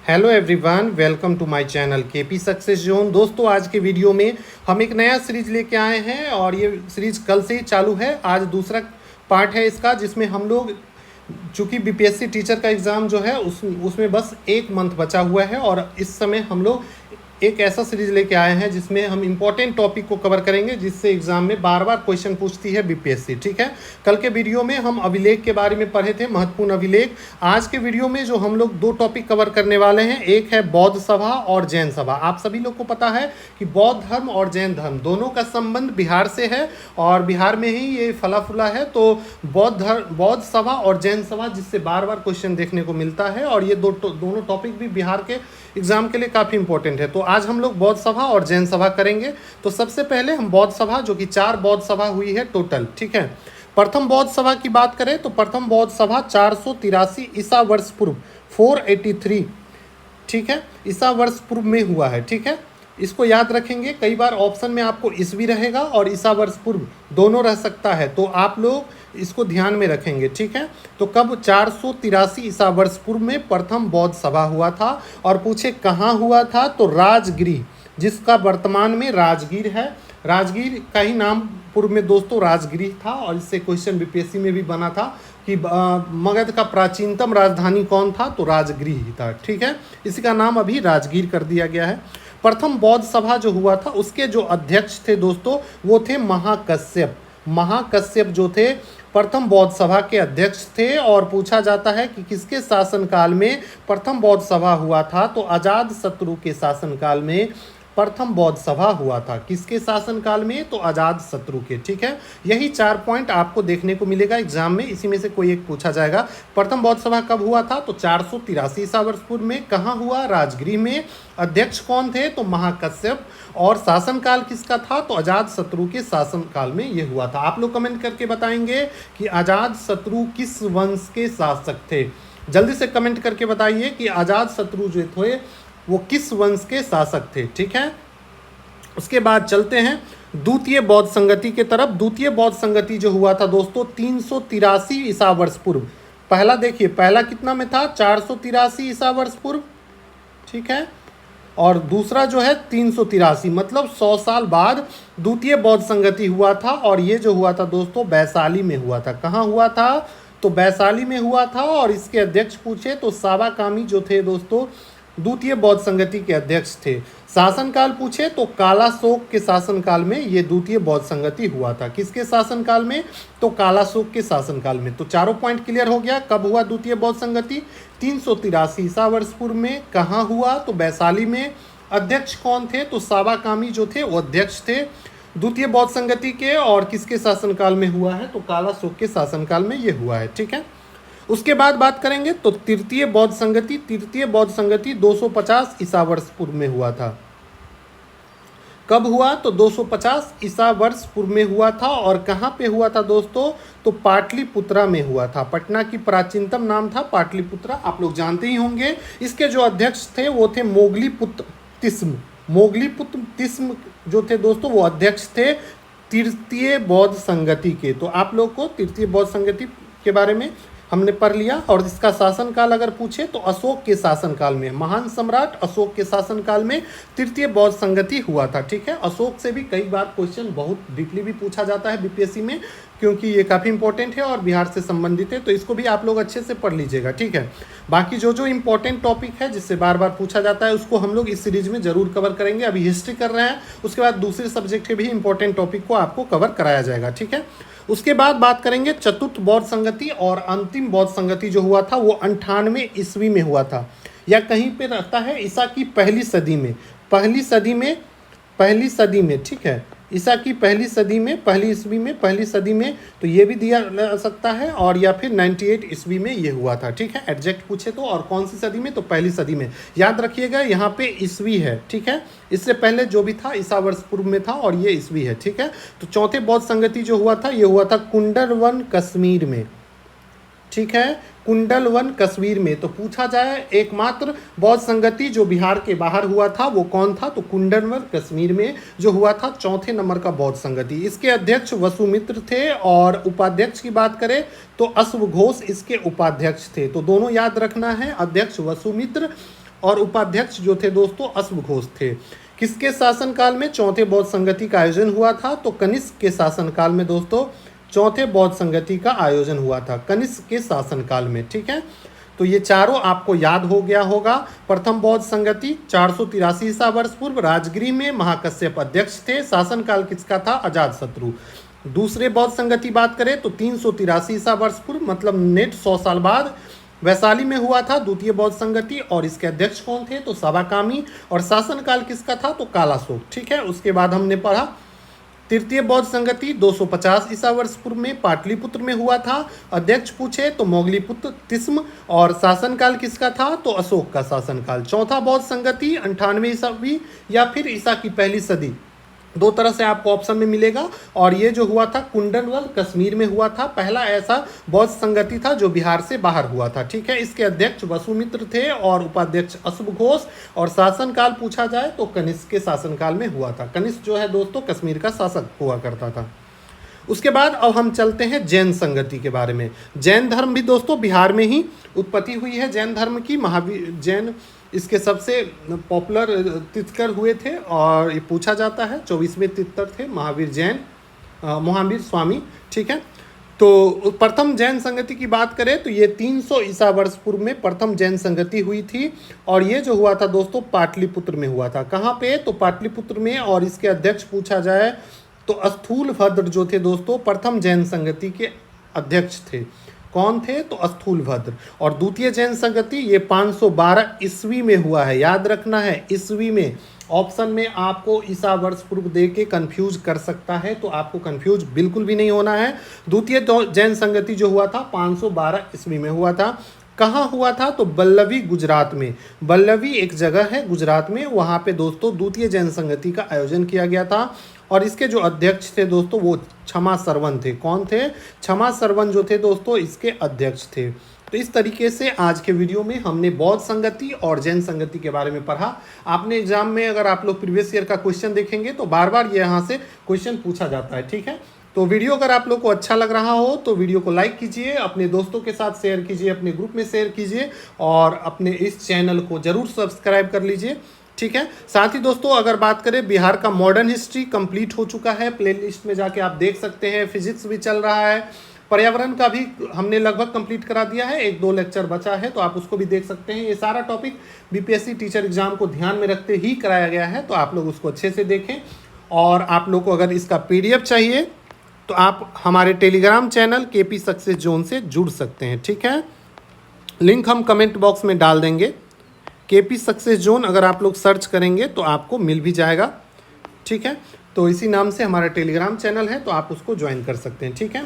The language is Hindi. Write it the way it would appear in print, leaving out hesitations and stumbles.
Hello everyone, welcome to my channel KP success zone. दोस्तों, आज के वीडियो में हम एक नया सीरीज लेके आए हैं और ये सीरीज कल से ही चालू है। आज दूसरा पार्ट है इसका, जिसमें हम लोग चूँकि बीपीएससी टीचर का एग्ज़ाम जो है उसमें बस एक मंथ बचा हुआ है और इस समय हम लोग एक ऐसा सीरीज लेके आए हैं जिसमें हम इंपॉर्टेंट टॉपिक को कवर करेंगे, जिससे एग्जाम में बार बार क्वेश्चन पूछती है बीपीएससी। ठीक है, कल के वीडियो में हम अभिलेख के बारे में पढ़े थे, महत्वपूर्ण अभिलेख। आज के वीडियो में जो हम लोग दो टॉपिक कवर करने वाले हैं, एक है बौद्ध सभा और जैन सभा। आप सभी लोग को पता है कि बौद्ध धर्म और जैन धर्म दोनों का संबंध बिहार से है और बिहार में ही ये फला फूला है। तो बौद्ध सभा और जैन सभा, जिससे बार बार क्वेश्चन देखने को मिलता है, और ये दोनों टॉपिक भी बिहार के एग्जाम के लिए काफ़ी इंपॉर्टेंट है। तो आज हम लोग बौद्ध सभा और जैन सभा करेंगे। तो सबसे पहले हम बौद्ध सभा, जो कि 4 बौद्ध सभा हुई है टोटल। ठीक है, प्रथम बौद्ध सभा की बात करें तो प्रथम बौद्ध सभा 483 ईसा वर्ष पूर्व 483, ठीक है, ईसा वर्ष पूर्व में हुआ है। ठीक है, इसको याद रखेंगे। कई बार ऑप्शन में आपको ईस्वी रहेगा और ईसा वर्ष पूर्व दोनों रह सकता है, तो आप लोग इसको ध्यान में रखेंगे। ठीक है, तो कब 483 ईसा वर्ष पूर्व में प्रथम बौद्ध सभा हुआ था। और पूछे कहाँ हुआ था, तो राजगृह, जिसका वर्तमान में राजगीर है। राजगीर का ही नाम पूर्व में दोस्तों राजगृह था, और इससे क्वेश्चन बीपीएससी में भी बना था कि मगध का प्राचीनतम राजधानी कौन था, तो राजगृह ही था। ठीक है, इसी का नाम अभी राजगीर कर दिया गया है। प्रथम बौद्ध सभा जो हुआ था, उसके जो अध्यक्ष थे दोस्तों, वो थे महाकश्यप। महाकश्यप जो थे प्रथम बौद्ध सभा के अध्यक्ष थे। और पूछा जाता है कि किसके शासनकाल में प्रथम बौद्ध सभा हुआ था, तो अजातशत्रु के शासनकाल में प्रथम बौद्ध सभा हुआ था। किसके शासनकाल में, तो अजातशत्रु के। ठीक है, यही 4 पॉइंट आपको देखने को मिलेगा एग्जाम में, इसी में से कोई एक पूछा जाएगा। प्रथम बौद्ध सभा कब हुआ था, तो 483 ईसा वर्ष पूर्व में। कहाँ हुआ, राजगृह में। अध्यक्ष कौन थे, तो महाकश्यप। और शासनकाल किसका था, तो अजातशत्रु के शासनकाल में ये हुआ था। आप लोग कमेंट करके बताएंगे कि अजातशत्रु किस वंश के शासक थे। जल्दी से कमेंट करके बताइए कि अजातशत्रु जो थे वो किस वंश के शासक थे। ठीक है, उसके बाद चलते हैं द्वितीय बौद्ध संगति के तरफ। द्वितीय बौद्ध संगति जो हुआ था दोस्तों 383 ईसा वर्ष पूर्व। पहला देखिए, पहला कितना में था, 483 ईसा वर्ष पूर्व। ठीक है, और दूसरा जो है 383, मतलब 100 साल बाद द्वितीय बौद्ध संगति हुआ था। और ये जो हुआ था दोस्तों वैशाली में हुआ था। कहाँ हुआ था, तो वैशाली में हुआ था। और इसके अध्यक्ष पूछे तो सावाकामी जो थे दोस्तों द्वितीय बौद्ध संगति के अध्यक्ष थे। शासनकाल पूछे तो कालाशोक के शासनकाल में ये द्वितीय बौद्ध संगति हुआ था। किसके शासनकाल में, तो कालाशोक के शासनकाल में। तो चारों पॉइंट क्लियर हो गया। कब हुआ द्वितीय बौद्ध संगति, 383 ईसा वर्ष पूर्व में। कहाँ हुआ, तो वैशाली में। अध्यक्ष कौन थे, तो सावाकामी जो थे वो अध्यक्ष थे द्वितीय बौद्ध संगति के। और किसके शासनकाल में हुआ है, तो कालाशोक के शासनकाल में ये हुआ है। ठीक है, उसके बाद बात करेंगे तो तृतीय बौद्ध संगति। तृतीय बौद्ध संगति 250 ईसा वर्ष पूर्व में हुआ था। कब हुआ, तो 250 ईसा वर्ष पूर्व में हुआ था। और कहाँ पे हुआ था दोस्तों, तो पाटलिपुत्रा में हुआ था। पटना की प्राचीनतम नाम था पाटलिपुत्रा, आप लोग जानते ही होंगे। इसके जो अध्यक्ष थे वो थे मोगलीपुत्र तिस्म। मोगलीपुत्र तिस्म जो थे दोस्तों वो अध्यक्ष थे तृतीय बौद्ध संगति के। तो आप लोग को तृतीय बौद्ध संगति के बारे में हमने पढ़ लिया। और इसका शासनकाल अगर पूछे तो अशोक के शासनकाल में, महान सम्राट अशोक के शासनकाल में तृतीय बौद्ध संगति हुआ था। ठीक है, अशोक से भी कई बार क्वेश्चन बहुत डीपली भी पूछा जाता है बीपीएससी में, क्योंकि ये काफ़ी इंपॉर्टेंट है और बिहार से संबंधित है। तो इसको भी आप लोग अच्छे से पढ़ लीजिएगा। ठीक है, बाकी जो जो इंपॉर्टेंट टॉपिक है जिससे बार बार पूछा जाता है उसको हम लोग इस सीरीज में जरूर कवर करेंगे। अभी हिस्ट्री कर रहे हैं, उसके बाद दूसरे सब्जेक्ट के भी इंपॉर्टेंट टॉपिक को आपको कवर कराया जाएगा। ठीक है, उसके बाद बात करेंगे चतुर्थ बौद्ध संगति। और अंतिम बौद्ध संगति जो हुआ था वो 98 ईस्वी में हुआ था, या कहीं पे रहता है ईसा की पहली सदी में। पहली सदी में ठीक है, ईसा की पहली सदी में, पहली ईस्वी में, पहली सदी में। तो ये भी दिया जा सकता है, और या फिर 98 ईस्वी में ये हुआ था। ठीक है, एग्जैक्ट पूछे तो। और कौन सी सदी में, तो पहली सदी में। याद रखिएगा यहाँ पे ईस्वी है। ठीक है, इससे पहले जो भी था ईसा वर्ष पूर्व में था, और ये ईस्वी है। ठीक है, तो चौथे बौद्ध संगति जो हुआ था ये हुआ था कुंडलवन कश्मीर में। ठीक है, कुंडलवन कश्मीर में। तो पूछा जाए एकमात्र बौद्ध संगति जो बिहार के बाहर हुआ था वो कौन था, तो कुंडलवन कश्मीर में जो हुआ था चौथे नंबर का बौद्ध संगति। इसके अध्यक्ष वसुमित्र थे। और उपाध्यक्ष की बात करें तो अश्वघोष इसके उपाध्यक्ष थे। तो दोनों याद रखना है, अध्यक्ष वसुमित्र और उपाध्यक्ष जो थे दोस्तों अश्व घोष थे। किसके शासनकाल में चौथे बौद्ध संगति का आयोजन हुआ था? तो कनिष्क के शासनकाल में दोस्तों चौथे बौद्ध संगति का आयोजन हुआ था, कनिष्क के शासनकाल में। ठीक है, तो ये चारों आपको याद हो गया होगा। प्रथम बौद्ध संगति 483 ईसा वर्ष पूर्व राजगृह में महाकश्यप अध्यक्ष थे। शासनकाल किसका था? अजातशत्रु। दूसरे बौद्ध संगति बात करें तो 383 ईसा वर्ष पूर्व, मतलब नेट 100 साल बाद वैशाली में हुआ था द्वितीय बौद्ध संगति, और इसके अध्यक्ष कौन थे? तो सवाकामी। और शासनकाल किसका था? तो कालाशोक। ठीक है, उसके बाद हमने पढ़ा तृतीय बौद्ध संगति 250 ईसा वर्ष पूर्व में पाटलिपुत्र में हुआ था। अध्यक्ष पूछे तो मोगलीपुत्र तिस्म। और शासनकाल किसका था? तो अशोक का शासनकाल। चौथा बौद्ध संगति 98 ईसावी या फिर ईसा की पहली सदी, दो तरह से आपको ऑप्शन में मिलेगा। और ये जो हुआ था कुंडनवल कश्मीर में हुआ था, पहला ऐसा बौद्ध संगति था जो बिहार से बाहर हुआ था। ठीक है, इसके अध्यक्ष वसुमित्र थे और उपाध्यक्ष अश्व घोष। और शासनकाल पूछा जाए तो कनिष्क के शासनकाल में हुआ था। कनिष्क जो है दोस्तों कश्मीर का शासक हुआ करता था। उसके बाद अब हम चलते हैं जैन संगति के बारे में। जैन धर्म भी दोस्तों बिहार में ही उत्पत्ति हुई है। जैन धर्म की महावीर जैन इसके सबसे पॉपुलर तीर्थकर हुए थे और ये पूछा जाता है 24वें तीर्थकर थे महावीर जैन, महावीर स्वामी। ठीक है, तो प्रथम जैन संगति की बात करें तो ये 300 ईसा वर्ष पूर्व में प्रथम जैन संगति हुई थी। और ये जो हुआ था दोस्तों पाटलिपुत्र में हुआ था। कहाँ पे? तो पाटलिपुत्र में। और इसके अध्यक्ष पूछा जाए तो स्थूलभद्र जो थे दोस्तों प्रथम जैन संगति के अध्यक्ष थे। कौन थे? तो स्थूलभद्र। और द्वितीय जैन संगति ये 512 ईस्वी में हुआ है, याद रखना है ईस्वी में। ऑप्शन में आपको ईसा वर्ष पूर्व दे के कन्फ्यूज कर सकता है, तो आपको कन्फ्यूज बिल्कुल भी नहीं होना है। द्वितीय जैन संगति जो हुआ था 512 ईस्वी में हुआ था। कहाँ हुआ था? तो बल्लवी गुजरात में। बल्लवी एक जगह है गुजरात में, वहाँ पे दोस्तों द्वितीय जैन संगति का आयोजन किया गया था। और इसके जो अध्यक्ष थे दोस्तों वो क्षमा सरवन थे। कौन थे? क्षमा सरवन जो थे दोस्तों इसके अध्यक्ष थे। तो इस तरीके से आज के वीडियो में हमने बौद्ध संगति और जैन संगति के बारे में पढ़ा। आपने एग्जाम में अगर आप लोग प्रीवियस ईयर का क्वेश्चन देखेंगे तो बार बार ये यहाँ से क्वेश्चन पूछा जाता है। ठीक है, तो वीडियो अगर आप लोग को अच्छा लग रहा हो तो वीडियो को लाइक कीजिए, अपने दोस्तों के साथ शेयर कीजिए, अपने ग्रुप में शेयर कीजिए और अपने इस चैनल को जरूर सब्सक्राइब कर लीजिए। ठीक है, साथ ही दोस्तों अगर बात करें बिहार का मॉडर्न हिस्ट्री कंप्लीट हो चुका है, प्लेलिस्ट में जाके आप देख सकते हैं। फिजिक्स भी चल रहा है, पर्यावरण का भी हमने लगभग कंप्लीट करा दिया है, 1-2 लेक्चर बचा है तो आप उसको भी देख सकते हैं। ये सारा टॉपिक बीपीएससी टीचर एग्जाम को ध्यान में रखते ही कराया गया है, तो आप लोग उसको अच्छे से देखें। और आप लोग को अगर इसका पीडीएफ चाहिए तो आप हमारे Telegram channel KP success zone से जुड़ सकते हैं। ठीक है, लिंक हम कमेंट बॉक्स में डाल देंगे। केपी सक्सेस जोन अगर आप लोग सर्च करेंगे तो आपको मिल भी जाएगा। ठीक है, तो इसी नाम से हमारा टेलीग्राम चैनल है, तो आप उसको ज्वाइन कर सकते हैं। ठीक है,